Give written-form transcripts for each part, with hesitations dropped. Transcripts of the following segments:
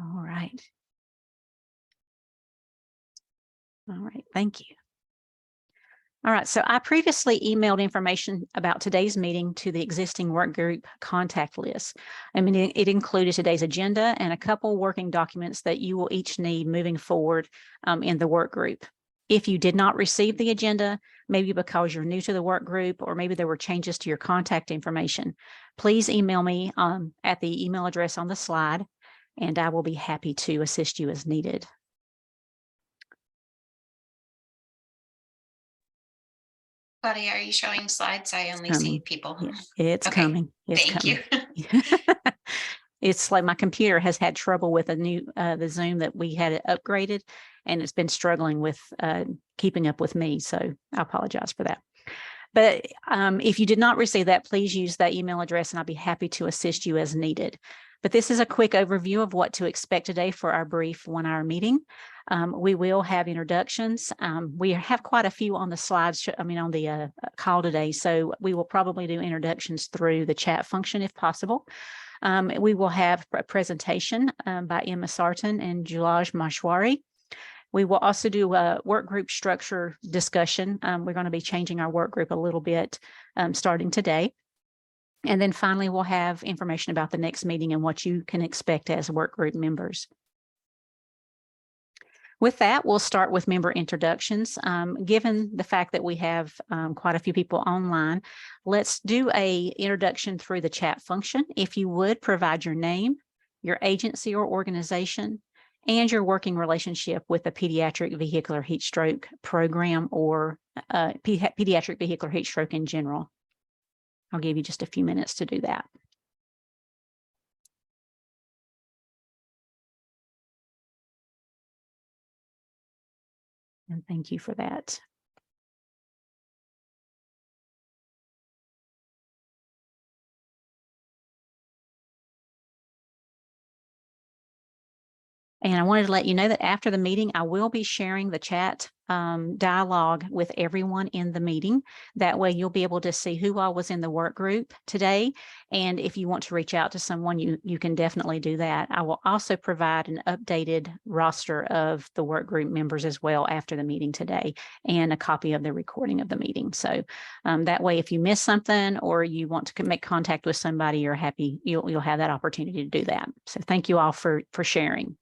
All right. All right, thank you. All right, so I previously emailed information about today's meeting to the existing work group contact list. I mean, it included today's agenda and a couple working documents that you will each need moving forward in the work group. If you did not receive the agenda, maybe because you're new to the work group, or maybe there were changes to your contact information, please email me at the email address on the slide, and I will be happy to assist you as needed. Claudia, are you showing slides? I only see people. Yeah, it's Okay. coming. It's Thank coming. you. It's like my computer has had trouble with the Zoom that we had upgraded, and it's been struggling with keeping up with me. So I apologize for that. But if you did not receive that, please use that email address and I'll be happy to assist you as needed. But this is a quick overview of what to expect today for our brief 1-hour meeting. We will have introductions. We have quite a few on the slides, on the call today. So we will probably do introductions through the chat function if possible. We will have a presentation by Sartin and Jalaj Maheshwari. We will also do a work group structure discussion. We're going to be changing our work group a little bit starting today. And then finally, we'll have information about the next meeting and what you can expect as work group members. With that, we'll start with member introductions. Given the fact that we have quite a few people online, let's do an introduction through the chat function. If you would, provide your name, your agency or organization, and your working relationship with the Pediatric Vehicular Heat Stroke program or Pediatric Vehicular Heat Stroke in general. I'll give you just a few minutes to do that. And thank you for that. And I wanted to let you know that after the meeting, I will be sharing the chat dialogue with everyone in the meeting. That way you'll be able to see who all was in the work group today. And if you want to reach out to someone, you can definitely do that. I will also provide an updated roster of the work group members as well after the meeting today, and a copy of the recording of the meeting. So that way, if you miss something or you want to make contact with somebody, you're happy, you'll have that opportunity to do that. So thank you all for sharing.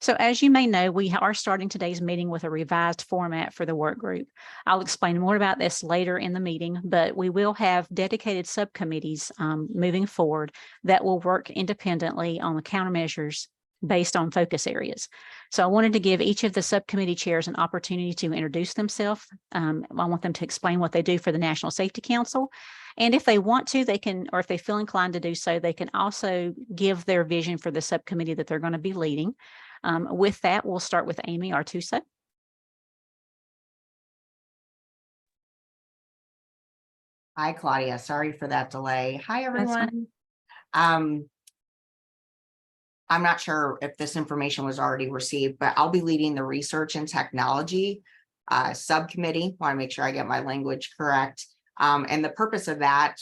So as you may know, we are starting today's meeting with a revised format for the work group. I'll explain more about this later in the meeting, but we will have dedicated subcommittees moving forward that will work independently on the countermeasures based on focus areas. So I wanted to give each of the subcommittee chairs an opportunity to introduce themselves. I want them to explain what they do for the National Safety Council. And if they want to, they can, or if they feel inclined to do so, they can also give their vision for the subcommittee that they're going to be leading. With that, we'll start with Amy Artuso. Hi, Claudia. Sorry for that delay. Hi, everyone. I'm not sure if this information was already received, but I'll be leading the Research and Technology subcommittee. Want to make sure I get my language correct. And the purpose of that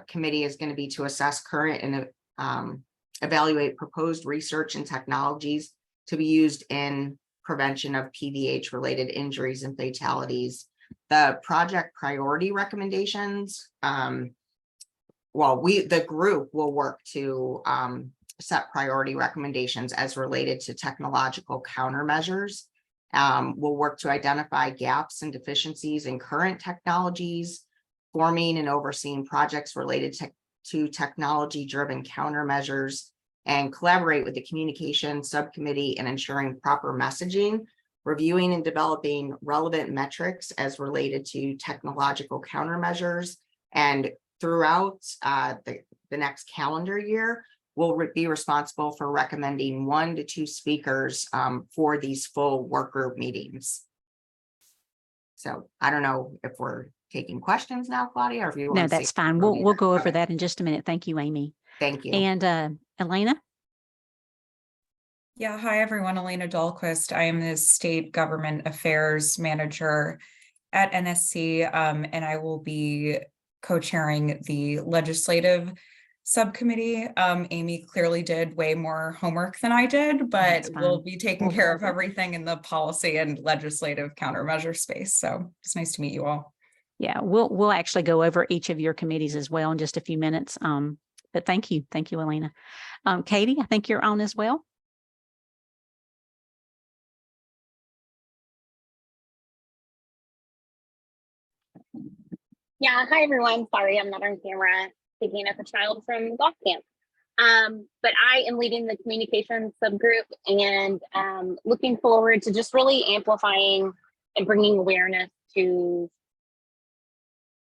committee is going to be to assess current and evaluate proposed research and technologies to be used in prevention of PVH related injuries and fatalities. The project priority recommendations, the group will work to set priority recommendations as related to technological countermeasures. We'll work to identify gaps and deficiencies in current technologies, forming and overseeing projects related to technology-driven countermeasures, and collaborate with the communication subcommittee in ensuring proper messaging, reviewing and developing relevant metrics as related to technological countermeasures. And throughout the next calendar year, we'll be responsible for recommending 1 to 2 speakers for these full work group meetings. So I don't know if we're taking questions now, Claudia, or if you want to. No, that's fine. We'll go over that in just a minute. Thank you, Amy. Thank you. And Elena? Yeah, hi everyone, Elena Dahlquist. I am the State Government Affairs Manager at NSC, and I will be co-chairing the legislative subcommittee. Amy clearly did way more homework than I did, but That's we'll fine. be taking Well, care of everything in the policy and legislative countermeasure space. So it's nice to meet you all. Yeah, we'll actually go over each of your committees as well in just a few minutes. But thank you, Elena. Katie, I think you're on as well. Yeah, hi everyone. Sorry, I'm not on camera picking up a child from golf camp. But I am leading the communications subgroup and looking forward to just really amplifying and bringing awareness to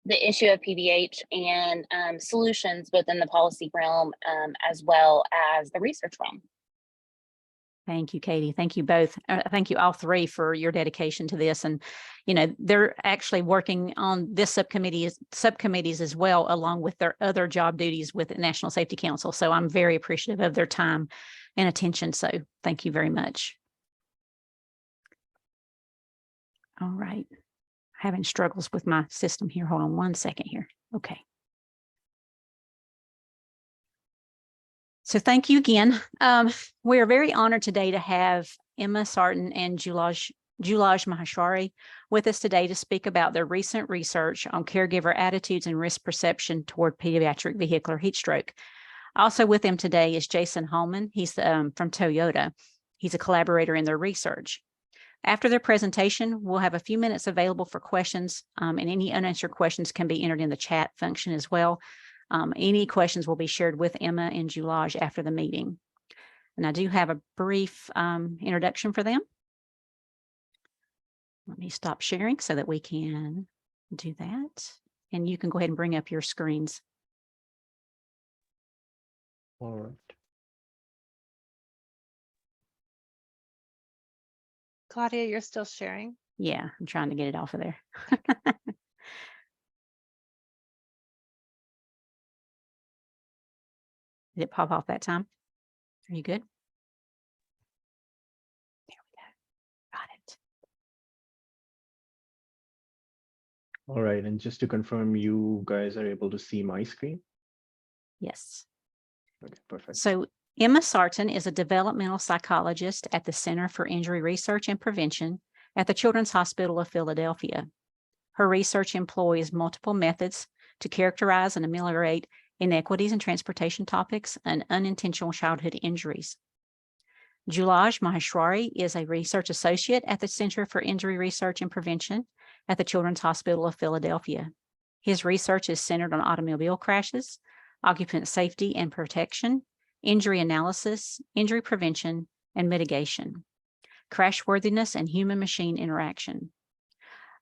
the issue of PVH and solutions both in the policy realm as well as the research realm. Thank you, Katie. Thank you both. Thank you all three for your dedication to this. And, you know, they're actually working on this subcommittees as well, along with their other job duties with the National Safety Council. So I'm very appreciative of their time and attention. So thank you very much. All right. Having struggles with my system here. Hold on one second here. Okay. So thank you again. We are very honored today to have Emma Sartin and Jalaj Maheshwari with us today to speak about their recent research on caregiver attitudes and risk perception toward pediatric vehicular heat stroke. Also with them today is Jason Hallman. He's from Toyota. He's a collaborator in their research. After their presentation, we'll have a few minutes available for questions, and any unanswered questions can be entered in the chat function as well. Any questions will be shared with Emma and Jalaj after the meeting. And I do have a brief introduction for them. Let me stop sharing so that we can do that. And you can go ahead and bring up your screens. All right. Claudia, you're still sharing? Yeah, I'm trying to get it off of there. Did it pop off that time? Are you good? There we go. Got it. All right. And just to confirm, you guys are able to see my screen? Yes. Okay, perfect. So Emma Sartin is a developmental psychologist at the Center for Injury Research and Prevention at the Children's Hospital of Philadelphia. Her research employs multiple methods to characterize and ameliorate inequities in transportation topics and unintentional childhood injuries. Jalaj Maheshwari is a research associate at the Center for Injury Research and Prevention at the Children's Hospital of Philadelphia. His research is centered on automobile crashes, occupant safety and protection, injury analysis, injury prevention, and mitigation, crashworthiness, and human-machine interaction.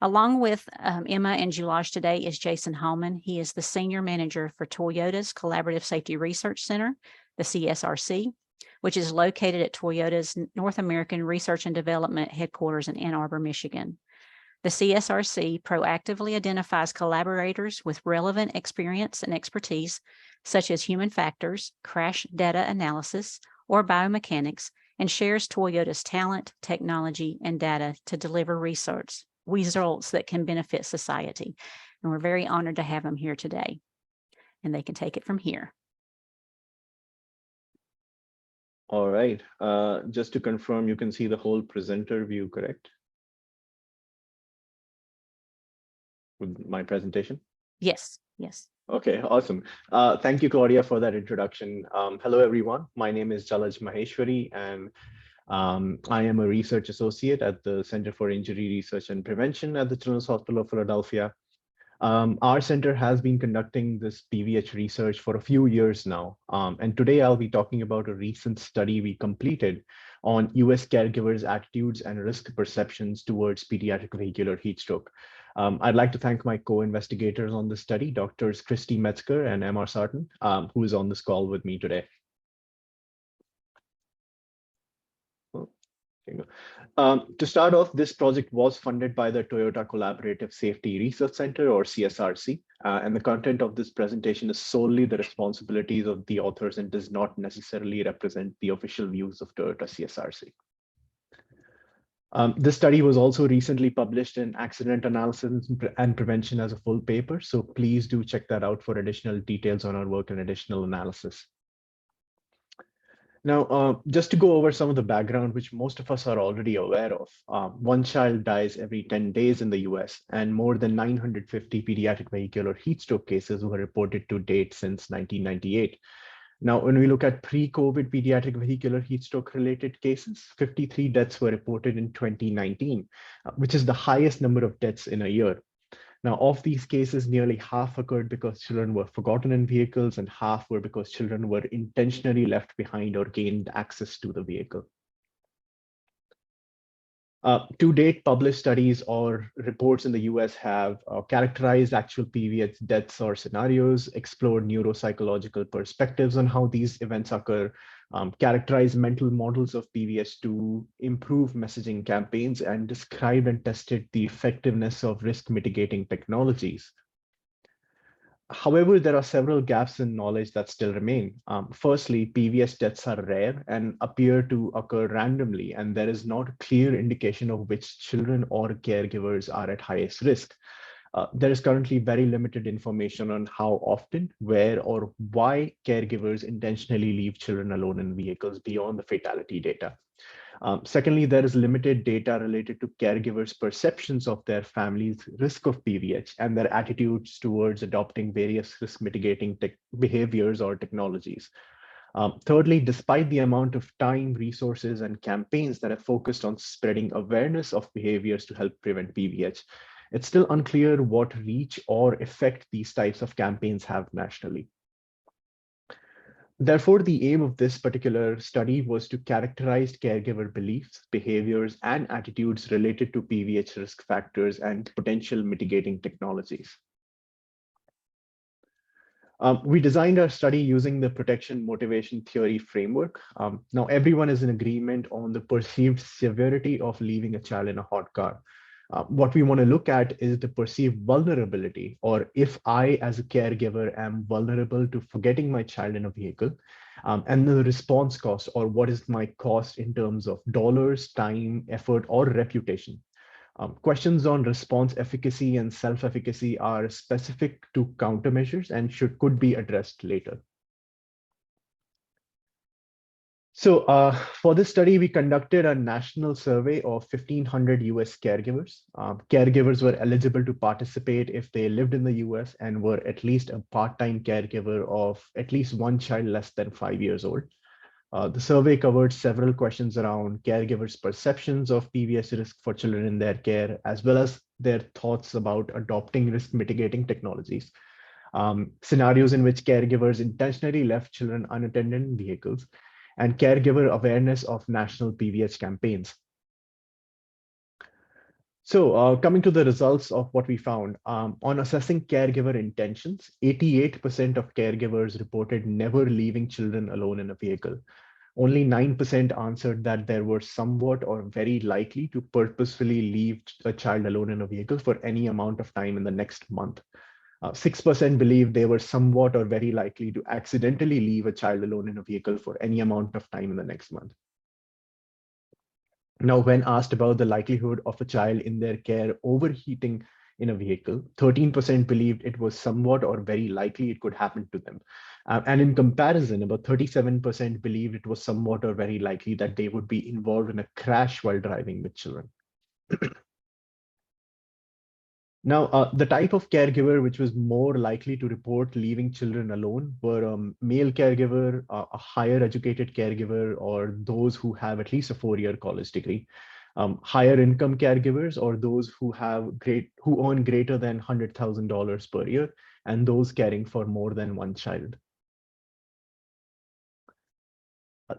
Along with Emma and Jalaj today is Jason Hallman. He is the Senior Manager for Toyota's Collaborative Safety Research Center, the CSRC, which is located at Toyota's North American Research and Development headquarters in Ann Arbor, Michigan. The CSRC proactively identifies collaborators with relevant experience and expertise, such as human factors, crash data analysis, or biomechanics, and shares Toyota's talent, technology, and data to deliver results that can benefit society. And we're very honored to have them here today. And they can take it from here. All right. Just to confirm, you can see the whole presenter view, correct? With my presentation? Yes, yes. Okay, awesome. Thank you, Claudia, for that introduction. Hello, everyone. My name is Jalaj Maheshwari, and I am a research associate at the Center for Injury Research and Prevention at the Children's Hospital of Philadelphia. Our center has been conducting this PVH research for a few years now. And today I'll be talking about a recent study we completed on US caregivers' attitudes and risk perceptions towards pediatric vehicular heat stroke. I'd like to thank my co-investigators on this study, Drs. Christy Metzger and Emma Sartin, who is on this call with me today. To start off, this project was funded by the Toyota Collaborative Safety Research Center, or CSRC, and the content of this presentation is solely the responsibilities of the authors and does not necessarily represent the official views of Toyota CSRC. This study was also recently published in Accident Analysis and Prevention as a full paper, so please do check that out for additional details on our work and additional analysis. Now, just to go over some of the background, which most of us are already aware of, one child dies every 10 days in the US, and more than 950 pediatric vehicular heat stroke cases were reported to date since 1998. Now, when we look at pre-COVID pediatric vehicular heat stroke related cases, 53 deaths were reported in 2019, which is the highest number of deaths in a year. Now, of these cases, nearly half occurred because children were forgotten in vehicles, and half were because children were intentionally left behind or gained access to the vehicle. To date, published studies or reports in the US have characterized actual PVH deaths or scenarios, explored neuropsychological perspectives on how these events occur, characterized mental models of PVH to improve messaging campaigns, and described and tested the effectiveness of risk mitigating technologies. However, there are several gaps in knowledge that still remain. Firstly, PVH deaths are rare and appear to occur randomly, and there is not a clear indication of which children or caregivers are at highest risk. There is currently very limited information on how often, where, or why caregivers intentionally leave children alone in vehicles beyond the fatality data. Secondly, there is limited data related to caregivers' perceptions of their family's risk of PVH and their attitudes towards adopting various risk mitigating behaviors or technologies. Thirdly, despite the amount of time, resources, and campaigns that have focused on spreading awareness of behaviors to help prevent PVH, it's still unclear what reach or effect these types of campaigns have nationally. Therefore, the aim of this particular study was to characterize caregiver beliefs, behaviors, and attitudes related to PVH risk factors and potential mitigating technologies. We designed our study using the protection motivation theory framework. Now, everyone is in agreement on the perceived severity of leaving a child in a hot car. What we want to look at is the perceived vulnerability, or if I as a caregiver am vulnerable to forgetting my child in a vehicle, and the response cost, or what is my cost in terms of dollars, time, effort, or reputation. Questions on response efficacy and self-efficacy are specific to countermeasures and could be addressed later. So for this study, we conducted a national survey of 1,500 US caregivers. Caregivers were eligible to participate if they lived in the US and were at least a part-time caregiver of at least one child less than 5 years old. The survey covered several questions around caregivers' perceptions of PVH risk for children in their care, as well as their thoughts about adopting risk mitigating technologies. Scenarios in which caregivers intentionally left children unattended in vehicles, and caregiver awareness of national PVH campaigns. So coming to the results of what we found, on assessing caregiver intentions, 88% of caregivers reported never leaving children alone in a vehicle. Only 9% answered that they were somewhat or very likely to purposefully leave a child alone in a vehicle for any amount of time in the next month. 6% believed they were somewhat or very likely to accidentally leave a child alone in a vehicle for any amount of time in the next month. Now, when asked about the likelihood of a child in their care overheating in a vehicle, 13% believed it was somewhat or very likely it could happen to them. And in comparison, about 37% believed it was somewhat or very likely that they would be involved in a crash while driving with children. Now, the type of caregiver which was more likely to report leaving children alone were a male caregiver, a higher educated caregiver, or those who have at least a 4-year college degree. Higher income caregivers, or those who earn greater than $100,000 per year, and those caring for more than one child.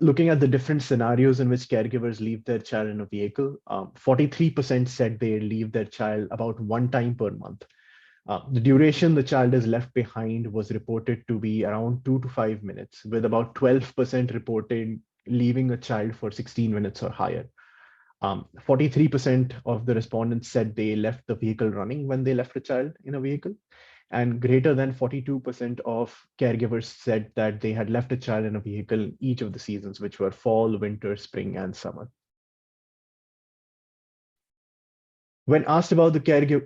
Looking at the different scenarios in which caregivers leave their child in a vehicle, 43% said they leave their child about one time per month. The duration the child is left behind was reported to be around 2 to 5 minutes, with about 12% reported leaving a child for 16 minutes or higher. 43% of the respondents said they left the vehicle running when they left a child in a vehicle. And greater than 42% of caregivers said that they had left a child in a vehicle in each of the seasons, which were fall, winter, spring, and summer. When asked about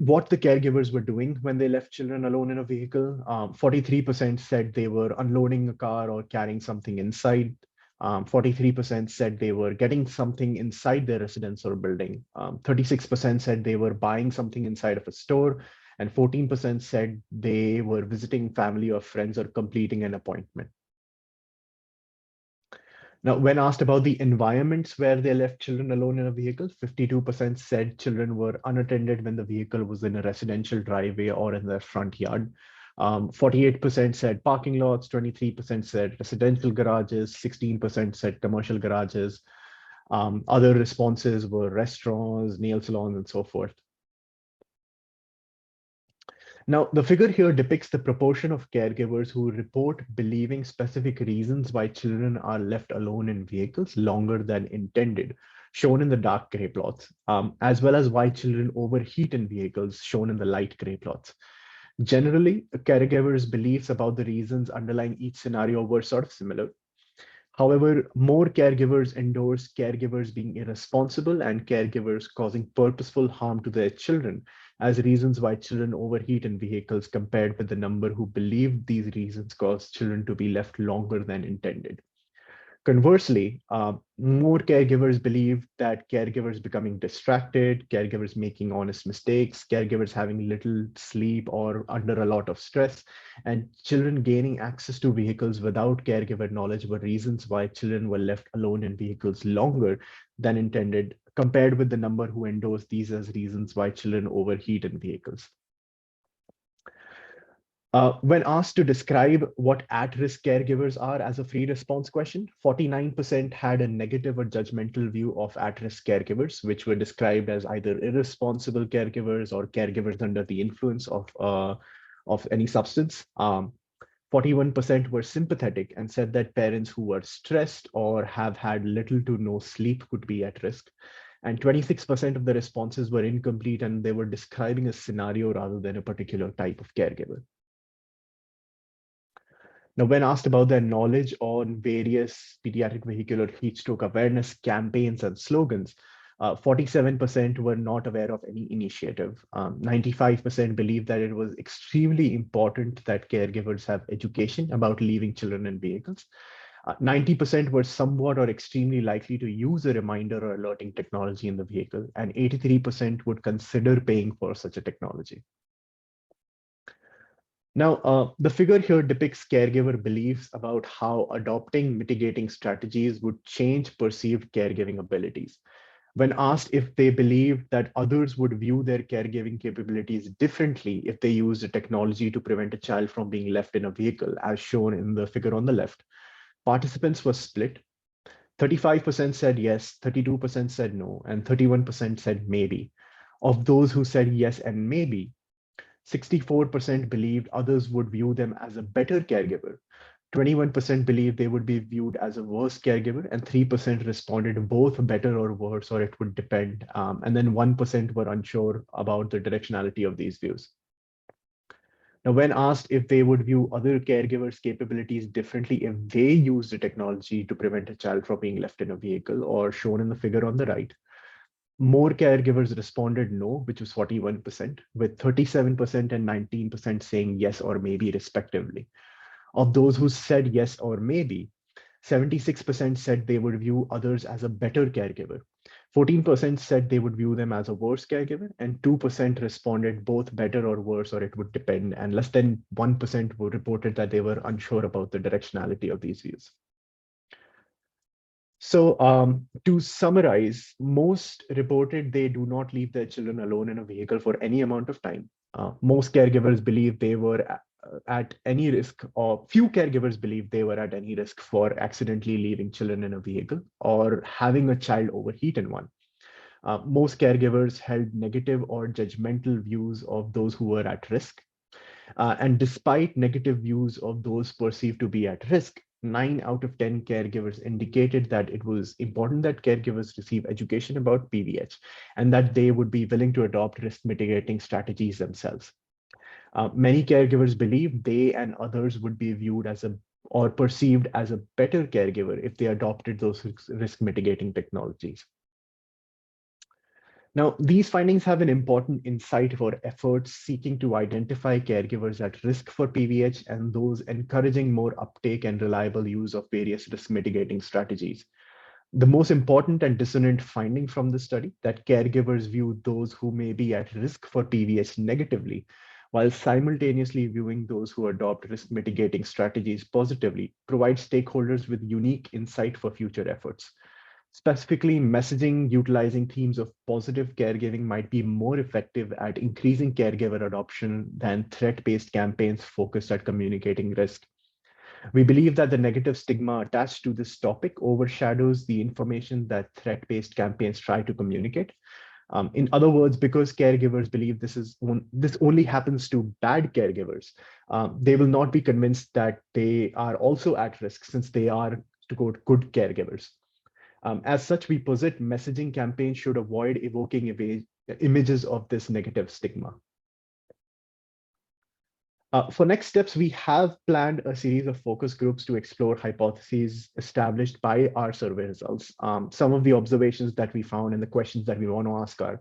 what the caregivers were doing when they left children alone in a vehicle, 43% said they were unloading a car or carrying something inside. 43% said they were getting something inside their residence or building. 36% said they were buying something inside of a store. And 14% said they were visiting family or friends or completing an appointment. Now, when asked about the environments where they left children alone in a vehicle, 52% said children were unattended when the vehicle was in a residential driveway or in their front yard. 48% said parking lots, 23% said residential garages, 16% said commercial garages. Other responses were restaurants, nail salons, and so forth. Now, the figure here depicts the proportion of caregivers who report believing specific reasons why children are left alone in vehicles longer than intended, shown in the dark gray plots, as well as why children overheat in vehicles, shown in the light gray plots. Generally, caregivers' beliefs about the reasons underlying each scenario were sort of similar. However, more caregivers endorse caregivers being irresponsible and caregivers causing purposeful harm to their children as reasons why children overheat in vehicles, compared with the number who believed these reasons caused children to be left longer than intended. Conversely, more caregivers believe that caregivers becoming distracted, caregivers making honest mistakes, caregivers having little sleep or under a lot of stress, and children gaining access to vehicles without caregiver knowledge were reasons why children were left alone in vehicles longer than intended, compared with the number who endorse these as reasons why children overheat in vehicles. When asked to describe what at-risk caregivers are as a free response question, 49% had a negative or judgmental view of at-risk caregivers, which were described as either irresponsible caregivers or caregivers under the influence of any substance. 41% were sympathetic and said that parents who were stressed or have had little to no sleep could be at risk. And 26% of the responses were incomplete and they were describing a scenario rather than a particular type of caregiver. Now, when asked about their knowledge on various pediatric vehicular heat stroke awareness campaigns and slogans, 47% were not aware of any initiative. 95% believe that it was extremely important that caregivers have education about leaving children in vehicles. 90% were somewhat or extremely likely to use a reminder or alerting technology in the vehicle, and 83% would consider paying for such a technology. Now, the figure here depicts caregiver beliefs about how adopting mitigating strategies would change perceived caregiving abilities. When asked if they believe that others would view their caregiving capabilities differently if they used a technology to prevent a child from being left in a vehicle, as shown in the figure on the left, participants were split. 35% said yes, 32% said no, and 31% said maybe. Of those who said yes and maybe, 64% believed others would view them as a better caregiver. 21% believed they would be viewed as a worse caregiver, and 3% responded both better or worse, or it would depend. And then 1% were unsure about the directionality of these views. Now, when asked if they would view other caregivers' capabilities differently if they used the technology to prevent a child from being left in a vehicle, or shown in the figure on the right, more caregivers responded no, which was 41%, with 37% and 19% saying yes or maybe respectively. Of those who said yes or maybe, 76% said they would view others as a better caregiver. 14% said they would view them as a worse caregiver, and 2% responded both better or worse, or it would depend, and less than 1% reported that they were unsure about the directionality of these views. So to summarize, most reported they do not leave their children alone in a vehicle for any amount of time. Most caregivers believe they were at any risk, or few caregivers believe they were at any risk for accidentally leaving children in a vehicle or having a child overheat in one. Most caregivers held negative or judgmental views of those who were at risk. And despite negative views of those perceived to be at risk, 9 out of 10 caregivers indicated that it was important that caregivers receive education about PVH and that they would be willing to adopt risk mitigating strategies themselves. Many caregivers believe they and others would be viewed as or perceived as a better caregiver if they adopted those risk mitigating technologies. Now, these findings have an important insight for efforts seeking to identify caregivers at risk for PVH and those encouraging more uptake and reliable use of various risk mitigating strategies. The most important and dissonant finding from the study that caregivers view those who may be at risk for PVH negatively, while simultaneously viewing those who adopt risk mitigating strategies positively, provides stakeholders with unique insight for future efforts. Specifically, messaging utilizing themes of positive caregiving might be more effective at increasing caregiver adoption than threat-based campaigns focused at communicating risk. We believe that the negative stigma attached to this topic overshadows the information that threat-based campaigns try to communicate. In other words, because caregivers believe this only happens to bad caregivers, they will not be convinced that they are also at risk since they are, to quote, good caregivers. As such, we posit messaging campaigns should avoid evoking images of this negative stigma. For next steps, we have planned a series of focus groups to explore hypotheses established by our survey results. Some of the observations that we found and the questions that we want to ask are,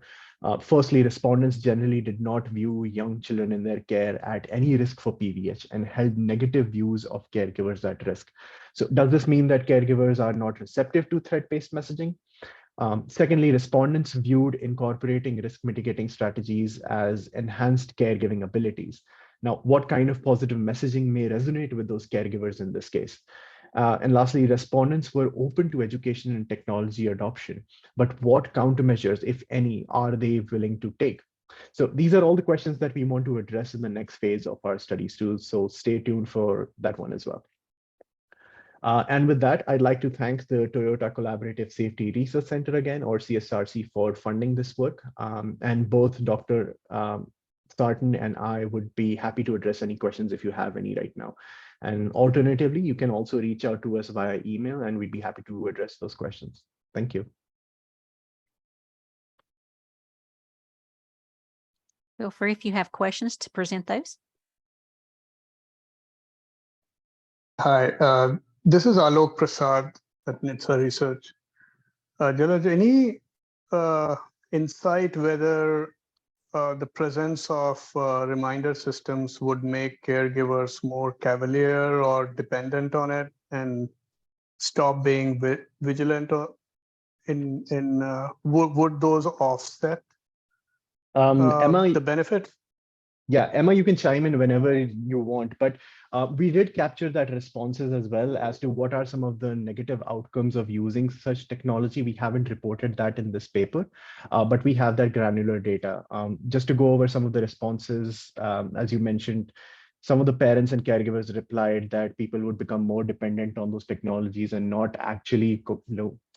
firstly, respondents generally did not view young children in their care at any risk for PVH and held negative views of caregivers at risk. So does this mean that caregivers are not receptive to threat-based messaging? Secondly, respondents viewed incorporating risk mitigating strategies as enhanced caregiving abilities. Now, what kind of positive messaging may resonate with those caregivers in this case? And lastly, respondents were open to education and technology adoption, but what countermeasures, if any, are they willing to take? So these are all the questions that we want to address in the next phase of our studies too. So stay tuned for that one as well. And with that, I'd like to thank the Toyota Collaborative Safety Research Center again, or CSRC, for funding this work. And both Dr. Sartin and I would be happy to address any questions if you have any right now. And alternatively, you can also reach out to us via email and we'd be happy to address those questions. Thank you. Feel free if you have questions to present those. Hi, this is Alok Prasad at NHTSA Research. Jalaj, any insight whether the presence of reminder systems would make caregivers more cavalier or dependent on it and stop being vigilant? Would those offset Emma, the benefit? Yeah, Emma, you can chime in whenever you want, but we did capture that responses as well as to what are some of the negative outcomes of using such technology. We haven't reported that in this paper, but we have that granular data. Just to go over some of the responses, as you mentioned, some of the parents and caregivers replied that people would become more dependent on those technologies and not actually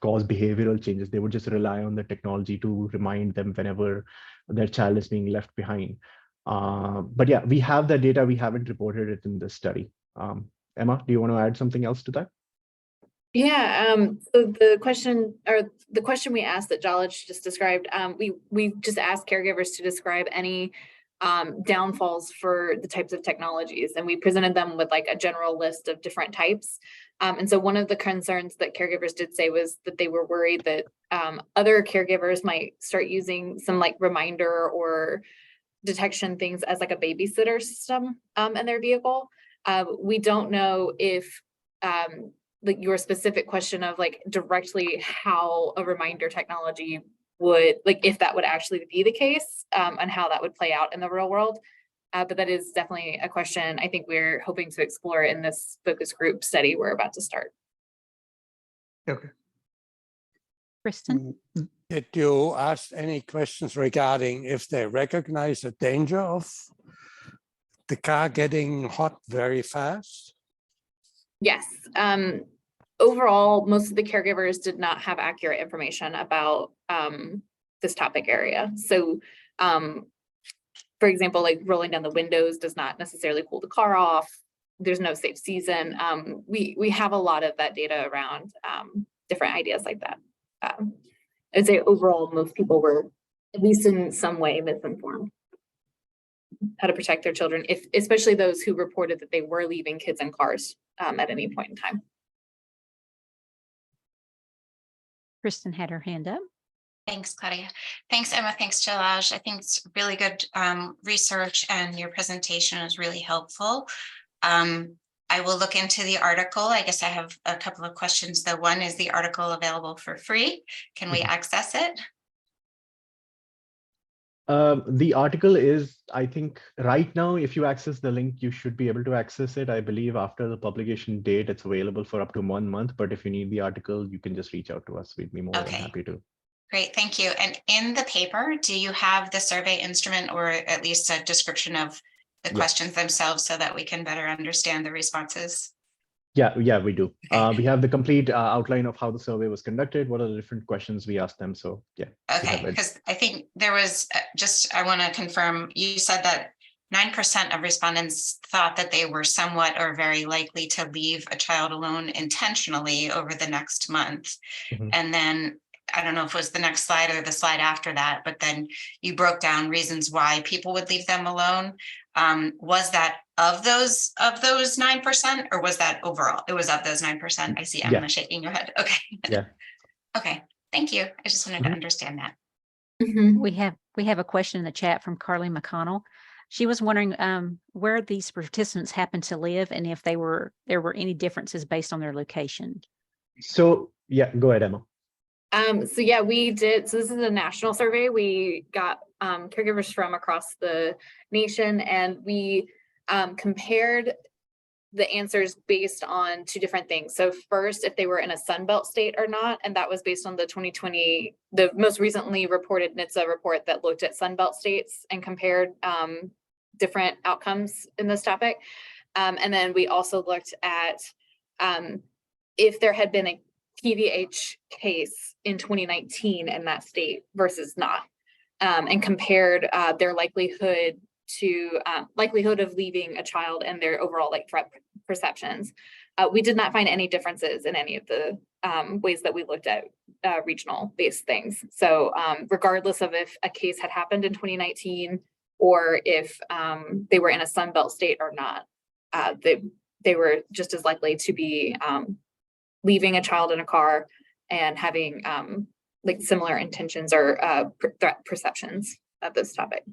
cause behavioral changes. They would just rely on the technology to remind them whenever their child is being left behind. But yeah, we have that data. We haven't reported it in this study. Emma, do you want to add something else to that? Yeah, so the question we asked that Jalaj just described, we just asked caregivers to describe any downfalls for the types of technologies, and we presented them with like a general list of different types. And so one of the concerns that caregivers did say was that they were worried that other caregivers might start using some like reminder or detection things as like a babysitter system in their vehicle. We don't know if like your specific question of like directly how a reminder technology would, like if that would actually be the case and how that would play out in the real world. But that is definitely a question I think we're hoping to explore in this focus group study we're about to start. Okay. Kristen? Did you ask any questions regarding if they recognize the danger of the car getting hot very fast? Yes. Overall, most of the caregivers did not have accurate information about this topic area. So, for example, like rolling down the windows does not necessarily cool the car off. There's no safe season. We have a lot of that data around different ideas like that. I'd say overall, most people were at least in some way misinformed how to protect their children, especially those who reported that they were leaving kids in cars at any point in time. Kristen had her hand up. Thanks, Claudia. Thanks, Emma. Thanks, Jalaj. I think it's really good research, and your presentation was really helpful. I will look into the article. I guess I have a couple of questions. The one, is the article available for free? Can we access it? The article is, I think right now, if you access the link, you should be able to access it. I believe after the publication date, it's available for up to 1 month. But if you need the article, you can just reach out to us. We'd be more than happy to. Great, thank you. And in the paper, do you have the survey instrument, or at least a description of the questions themselves, so that we can better understand the responses? Yeah, we do. We have the complete outline of how the survey was conducted, what are the different questions we asked them. So yeah. Okay, because I think there was I want to confirm, you said that 9% of respondents thought that they were somewhat or very likely to leave a child alone intentionally over the next month. And then I don't know if it was the next slide or the slide after that, but then you broke down reasons why people would leave them alone. Was that of those 9%, or was that overall? It was of those 9%. I see Emma shaking your head. Okay. Yeah. Okay. Thank you. I just wanted to understand that. We have a question in the chat from Carly McConnell. She was wondering where these participants happen to live, and if there were any differences based on their location. So yeah, go ahead, Emma. So yeah, we did. So this is a national survey. We got caregivers from across the nation, and we compared the answers based on 2 different things. So first, if they were in a Sunbelt state or not, and that was based on the 2020, the most recently reported NHTSA report that looked at Sunbelt states and compared different outcomes in this topic. And then we also looked at if there had been a PVH case in 2019 in that state versus not, and compared their likelihood of leaving a child and their overall threat perceptions. We did not find any differences in any of the ways that we looked at regional based things. So regardless of if a case had happened in 2019 or if they were in a Sunbelt state or not, they were just as likely to be leaving a child in a car and having similar intentions or threat perceptions of this topic.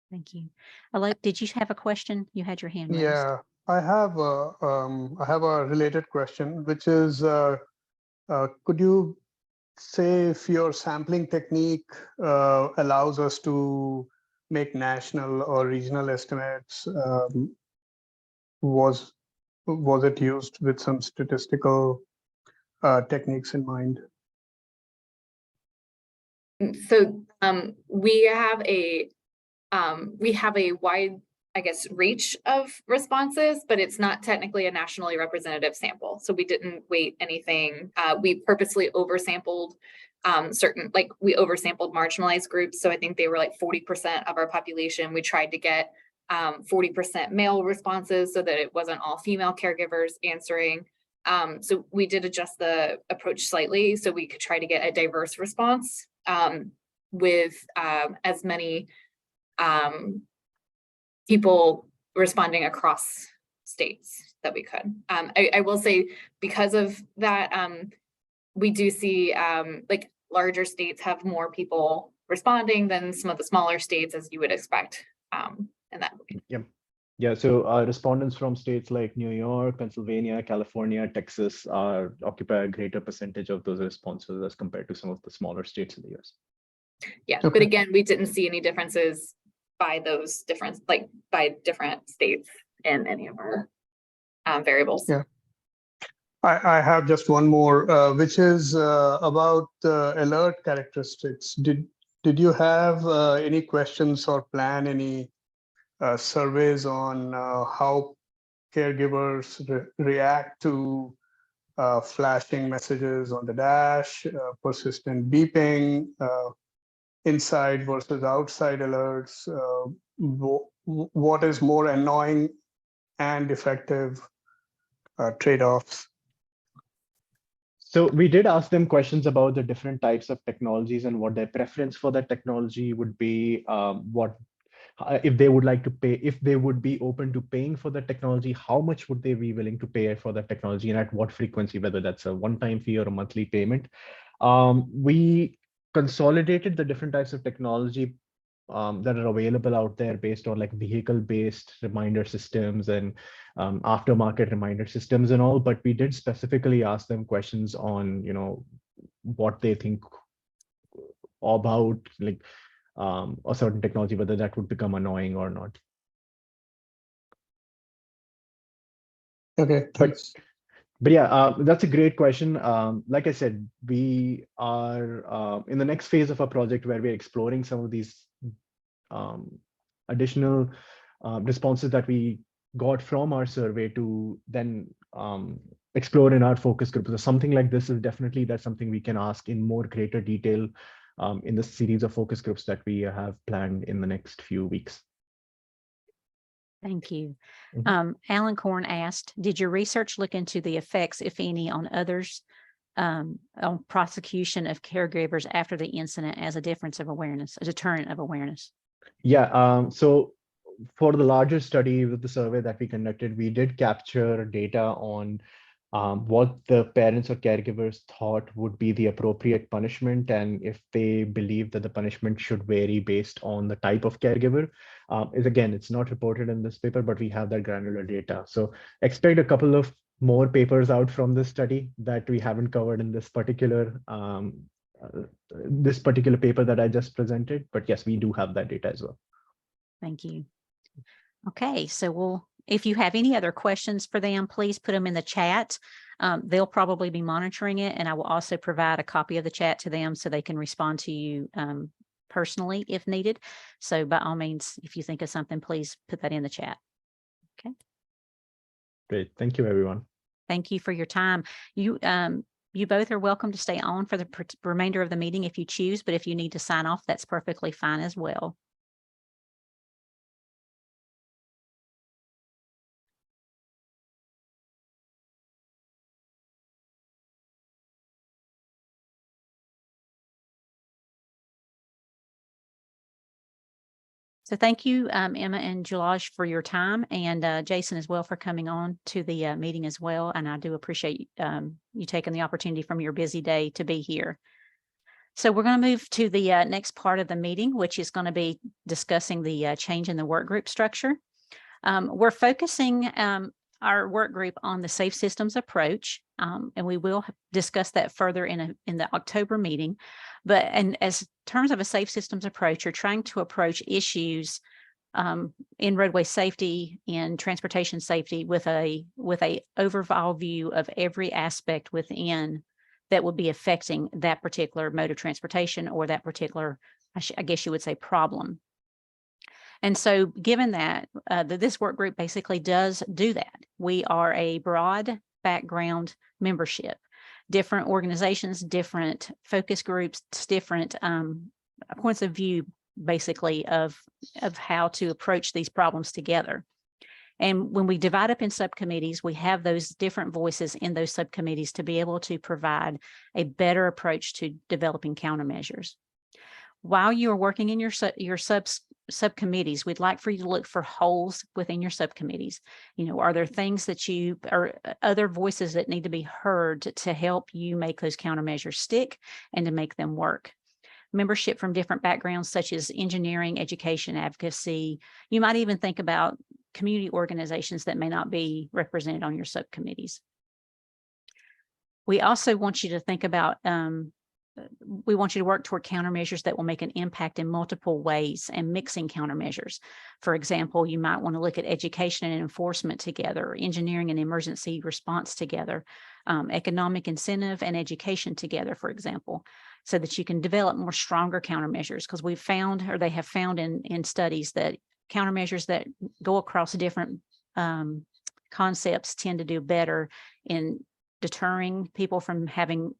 Thank you. Alok, did you have a question? You had your hand raised. Yeah, I have a related question, which is, could you say if your sampling technique allows us to make national or regional estimates? Was it used with some statistical techniques in mind? So we have a wide, I guess, reach of responses, but it's not technically a nationally representative sample. So we didn't weight anything. We purposely oversampled we oversampled marginalized groups. So I think they were 40% of our population. We tried to get 40% male responses so that it wasn't all female caregivers answering. So we did adjust the approach slightly so we could try to get a diverse response with as many people responding across states that we could. I will say, because of that, we do see larger states have more people responding than some of the smaller states, as you would expect in that way. Yeah, so respondents from states like New York, Pennsylvania, California, Texas occupy a greater percentage of those responses as compared to some of the smaller states in the US. Yeah, okay. But again, we didn't see any differences by those different states in any of our variables. Yeah, I have just one more, which is about alert characteristics. Did you have any questions or plan any surveys on how caregivers react to flashing messages on the dash, persistent beeping, inside versus outside alerts? What is more annoying and effective trade-offs? So we did ask them questions about the different types of technologies and what their preference for that technology would be, if they would like to pay, if they would be open to paying for the technology, how much would they be willing to pay for that technology, and at what frequency, whether that's a one-time fee or a monthly payment. We consolidated the different types of technology that are available out there based on like vehicle-based reminder systems and aftermarket reminder systems and all, but we did specifically ask them questions on, what they think about like a certain technology, whether that would become annoying or not. Okay, thanks. But yeah, that's a great question. Like I said, we are in the next phase of our project where we're exploring some of these additional responses that we got from our survey to then explore in our focus group. So something like this is definitely that's something we can ask in more greater detail in the series of focus groups that we have planned in the next few weeks. Thank you. Mhm. Alan Korn asked, did your research look into the effects, if any, on others on prosecution of caregivers after the incident as a difference of awareness, a deterrent of awareness? Yeah, so for the larger study with the survey that we conducted, we did capture data on what the parents or caregivers thought would be the appropriate punishment, and if they believe that the punishment should vary based on the type of caregiver. Again, it's not reported in this paper, but we have that granular data. So expect a couple of more papers out from this study that we haven't covered in this particular paper that I just presented. But yes, we do have that data as well. Thank you. Okay, so if you have any other questions for them, please put them in the chat. They'll probably be monitoring it, and I will also provide a copy of the chat to them so they can respond to you personally if needed. So by all means, if you think of something, please put that in the chat. Okay. Great. Thank you, everyone. Thank you for your time. You both are welcome to stay on for the remainder of the meeting if you choose, but if you need to sign off, that's perfectly fine as well. So thank you, Emma and Jalaj, for your time, and Jason as well for coming on to the meeting as well. And I do appreciate you taking the opportunity from your busy day to be here. So we're going to move to the next part of the meeting, which is going to be discussing the change in the work group structure. We're focusing our work group on the safe systems approach, and we will discuss that further in the October meeting. But as terms of a safe systems approach, you're trying to approach issues in roadway safety and transportation safety with a overall view of every aspect within that would be affecting that particular mode of transportation or that particular, I guess you would say, problem. And so given that, this work group basically does do that. We are a broad background membership, different organizations, different focus groups, different points of view, basically, of how to approach these problems together. And when we divide up in subcommittees, we have those different voices in those subcommittees to be able to provide a better approach to developing countermeasures. While you are working in your subcommittees, we'd like for you to look for holes within your subcommittees. Are there things that or other voices that need to be heard to help you make those countermeasures stick and to make them work? Membership from different backgrounds, such as engineering, education, advocacy. You might even think about community organizations that may not be represented on your subcommittees. We also want you to think about we want you to work toward countermeasures that will make an impact in multiple ways and mixing countermeasures. For example, you might want to look at education and enforcement together, engineering and emergency response together, economic incentive and education together, for example, so that you can develop more stronger countermeasures, because we've found, or they have found in studies, that countermeasures that go across different concepts tend to do better in deterring people from having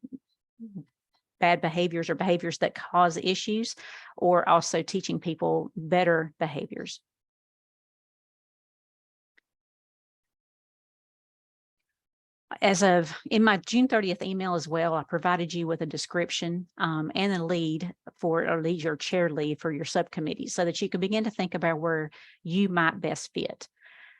bad behaviors or behaviors that cause issues, or also teaching people better behaviors. As of in my June 30th email as well, I provided you with a description and a lead or chair lead for your subcommittee, so that you can begin to think about where you might best fit.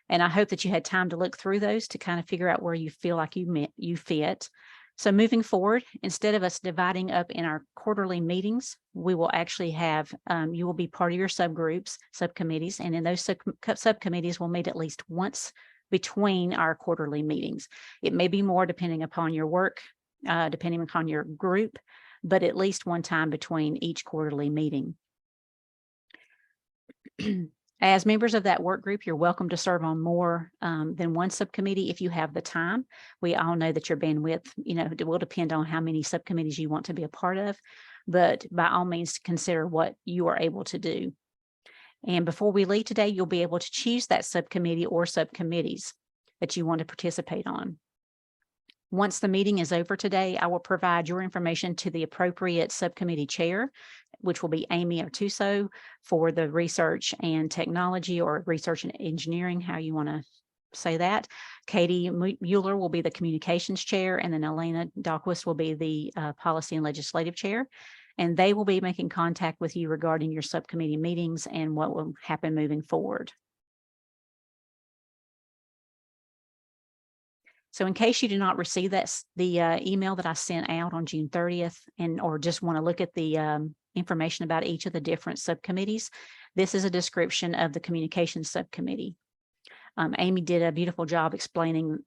And I hope that you had time to look through those to kind of figure out where you feel like you fit. So moving forward, instead of us dividing up in our quarterly meetings, we will actually have, you will be part of your subgroups, subcommittees, and in those subcommittees will meet at least once between our quarterly meetings. It may be more depending upon your work, depending upon your group, but at least one time between each quarterly meeting. As members of that work group, you're welcome to serve on more than one subcommittee if you have the time. We all know that your bandwidth, it will depend on how many subcommittees you want to be a part of, but by all means, consider what you are able to do. And before we leave today, you'll be able to choose that subcommittee or subcommittees that you want to participate on. Once the meeting is over today, I will provide your information to the appropriate subcommittee chair, which will be Amy Artuso for the research and technology, or research and engineering, how you want to say that. Katie Mueller will be the communications chair, and then Elena Dahlquist will be the policy and legislative chair. And they will be making contact with you regarding your subcommittee meetings and what will happen moving forward. So in case you do not receive the email that I sent out on June 30th, or just want to look at the information about each of the different subcommittees, this is a description of the communications subcommittee. Amy did a beautiful job explaining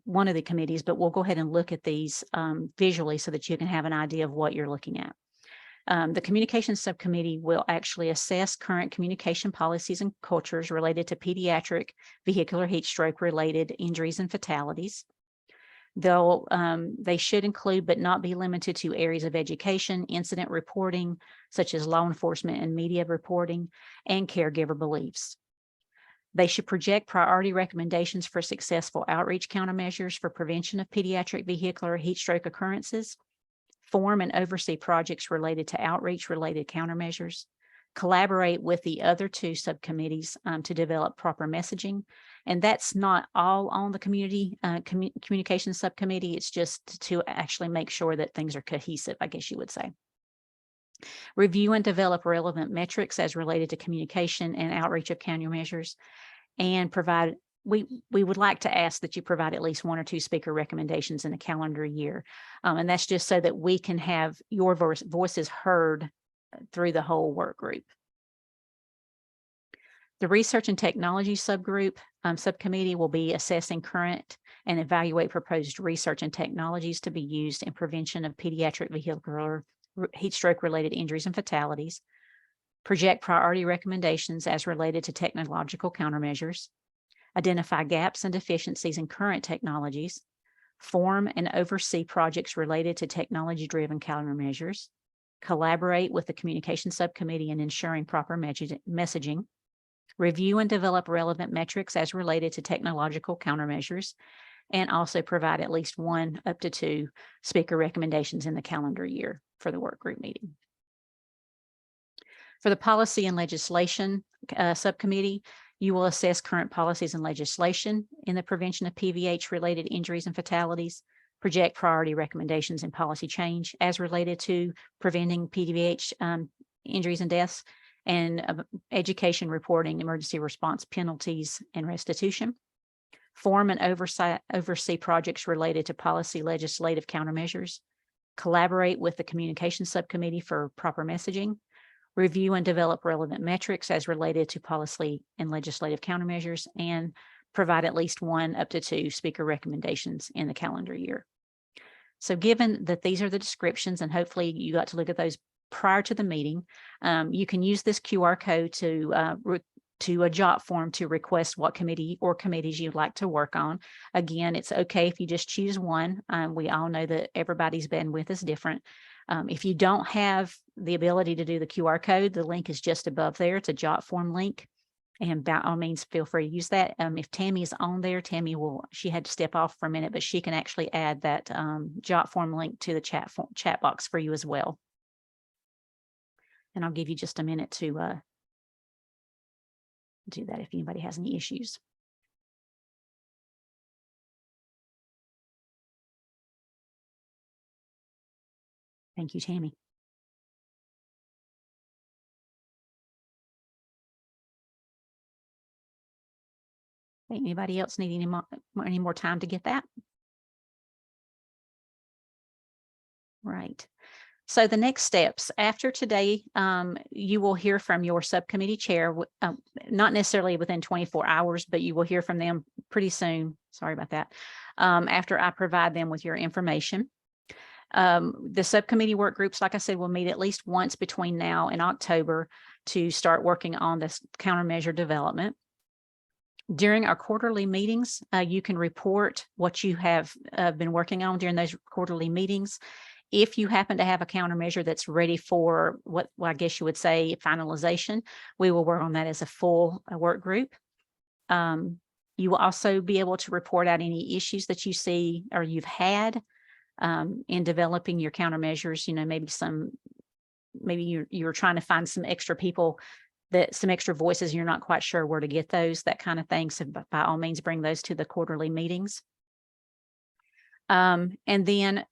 one of the committees, but we'll go ahead and look at these visually so that you can have an idea of what you're looking at. The communications subcommittee will actually assess current communication policies and cultures related to pediatric vehicular heat stroke related injuries and fatalities. They should include, but not be limited to, areas of education, incident reporting, such as law enforcement and media reporting, and caregiver beliefs. They should project priority recommendations for successful outreach countermeasures for prevention of pediatric vehicular heat stroke occurrences, form and oversee projects related to outreach-related countermeasures, collaborate with the other two subcommittees to develop proper messaging. And that's not all on the communication subcommittee. It's just to actually make sure that things are cohesive, I guess you would say. Review and develop relevant metrics as related to communication and outreach of countermeasures, and provide. We would like to ask that you provide at least 1 or 2 speaker recommendations in a calendar year. And that's just so that we can have your voices heard through the whole work group. The research and technology subcommittee will be assessing current and evaluate proposed research and technologies to be used in prevention of pediatric vehicular heat stroke related injuries and fatalities, project priority recommendations as related to technological countermeasures, identify gaps and deficiencies in current technologies, form and oversee projects related to technology-driven countermeasures, collaborate with the communication subcommittee in ensuring proper messaging, review and develop relevant metrics as related to technological countermeasures, and also provide at least 1 up to 2 speaker recommendations in the calendar year for the work group meeting. For the policy and legislation subcommittee, you will assess current policies and legislation in the prevention of PVH related injuries and fatalities, project priority recommendations and policy change as related to preventing PVH injuries and deaths, and education reporting, emergency response penalties and restitution. Form and oversee projects related to policy legislative countermeasures, collaborate with the communication subcommittee for proper messaging, review and develop relevant metrics as related to policy and legislative countermeasures, and provide at least 1 up to 2 speaker recommendations in the calendar year. So given that these are the descriptions, and hopefully you got to look at those prior to the meeting, you can use this QR code to a jot form to request what committee or committees you'd like to work on. Again, it's okay if you just choose one. We all know that everybody's bandwidth is different. If you don't have the ability to do the QR code, the link is just above there. It's a jot form link, and by all means, feel free to use that. If Tammy's on there, she had to step off for a minute, but she can actually add that jot form link to the chat box for you as well. And I'll give you just a minute to do that if anybody has any issues. Thank you, Tammy. Anybody else need any more time to get that? Right. So the next steps after today, you will hear from your subcommittee chair, not necessarily within 24 hours, but you will hear from them pretty soon. Sorry about that. After I provide them with your information. The subcommittee work groups, like I said, will meet at least once between now and October to start working on this countermeasure development. During our quarterly meetings, you can report what you have been working on during those quarterly meetings. If you happen to have a countermeasure that's ready for what I guess you would say finalization, we will work on that as a full work group. You will also be able to report out any issues that you see or you've had in developing your countermeasures. You know, maybe you're trying to find some extra people, some extra voices, and you're not quite sure where to get those, that kind of thing. So by all means, bring those to the quarterly meetings. And then,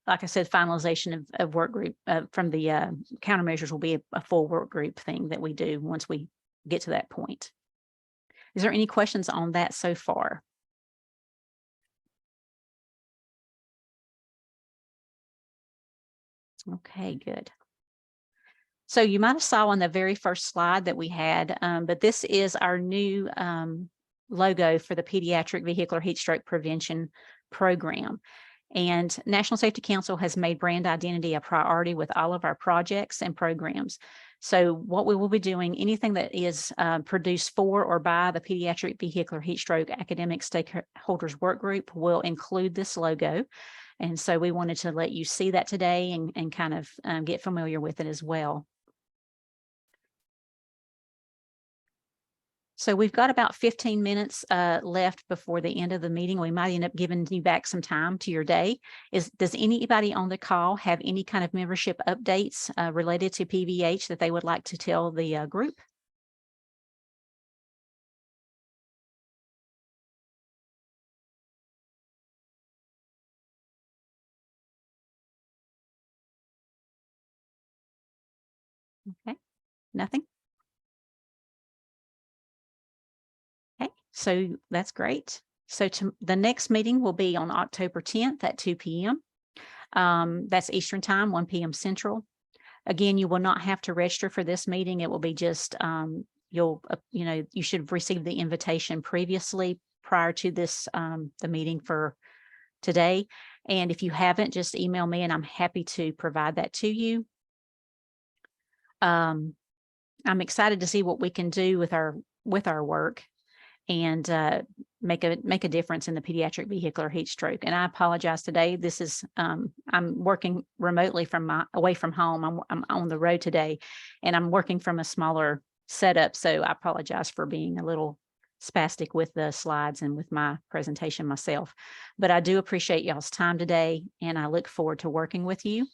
like I said, finalization of work group from the countermeasures will be a full work group thing that we do once we get to that point. Is there any questions on that so far? Okay, good. So you might have saw on the very first slide that we had, but this is our new logo for the Pediatric Vehicular Heat Stroke Prevention Program. And National Safety Council has made brand identity a priority with all of our projects and programs. So what we will be doing, anything that is produced for or by the Pediatric Vehicular Heat Stroke Academic Stakeholders Work Group will include this logo. And so we wanted to let you see that today and kind of get familiar with it as well. So we've got about 15 minutes left before the end of the meeting. We might end up giving you back some time to your day. Does anybody on the call have any kind of membership updates related to PVH that they would like to tell the group? Okay, nothing? Okay, so that's great. So the next meeting will be on October 10th at 2 p.m. That's Eastern Time, 1 p.m. Central. Again, you will not have to register for this meeting. It will be just, you should have received the invitation previously prior to this, the meeting for today. And if you haven't, just email me and I'm happy to provide that to you. I'm excited to see what we can do with our work and make a difference in the pediatric vehicular heat stroke. And I apologize today. This is I'm working remotely away from home. I'm on the road today, and I'm working from a smaller setup. So I apologize for being a little spastic with the slides and with my presentation myself. But I do appreciate y'all's time today, and I look forward to working with you.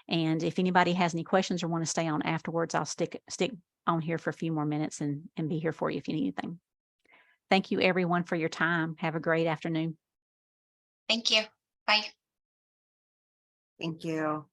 And if anybody has any questions or want to stay on afterwards, I'll stick on here for a few more minutes and be here for you if you need anything. Thank you, everyone, for your time. Have a great afternoon. Thank you. Bye. Thank you.